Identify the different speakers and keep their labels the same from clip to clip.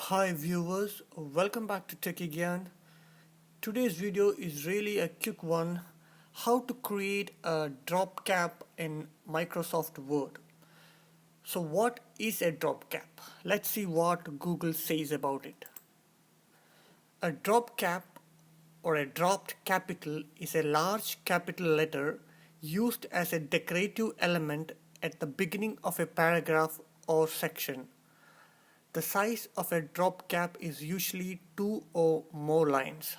Speaker 1: Hi viewers, welcome back to Techie Gyan. Today's video is really a quick one, how to create a drop cap in Microsoft Word. So what is a drop cap? Let's see what Google says about it. A drop cap or a dropped capital is a large capital letter used as a decorative element at the beginning of a paragraph or section. The size of a drop cap is usually 2 or more lines.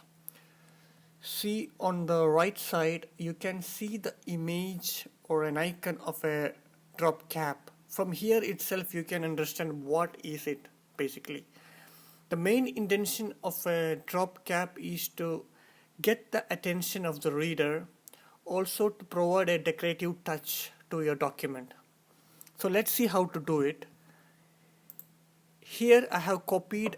Speaker 1: See on the right side, you can see the image or an icon of a drop cap. From here itself, you can understand what is it basically. The main intention of a drop cap is to get the attention of the reader, also to provide a decorative touch to your document. So let's see how to do it. Here I have copied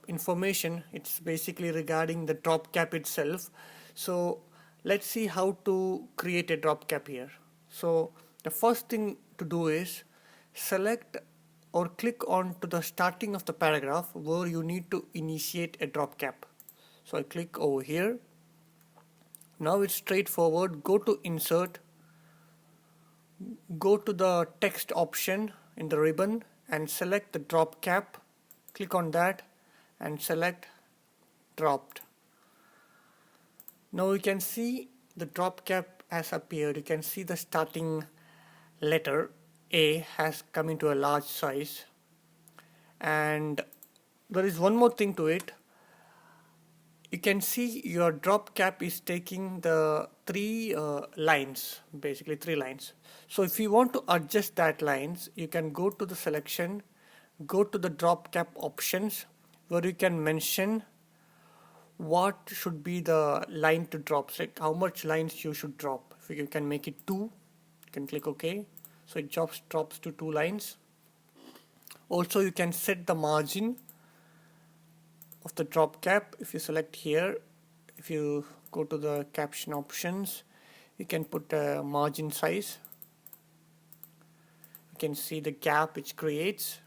Speaker 1: information. It's basically regarding the drop cap itself. So let's see how to create a drop cap here. So the first thing to do is select or click on to the starting of the paragraph where you need to initiate a drop cap. So I click over here. Now it's straightforward. Go to insert, go to the text option in the ribbon and select the drop cap. Click on that and select dropped. Now you can see the drop cap has appeared. You can see the starting letter A has come into a large size, and there is one more thing to it. You can see your drop cap is taking the three lines, basically 3 lines. So if you want to adjust that lines, you can go to the selection, go to the drop cap options where you can mention what should be the line to drop, like how much lines you should drop. If you can make it 2, you can click OK. So it drops to 2 lines. Also you can set the margin of the drop cap. If you select here, if you go to the caption options, you can put a margin size. You can see the gap which creates.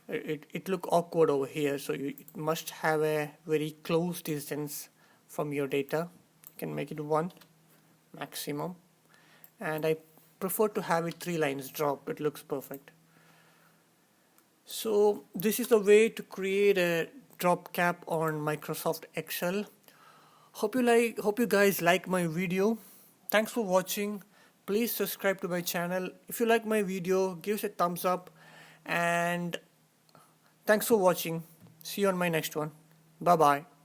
Speaker 1: It look awkward over here, so it must have a very close distance from your data. You can make it 1 maximum, and I prefer to have it 3 lines drop. It looks perfect. So this is the way to create a drop cap on Microsoft Excel. Hope you guys like my video. Thanks for watching. Please subscribe to my channel. If you like my video, give us a thumbs up, and thanks for watching. See you on my next one. Bye bye.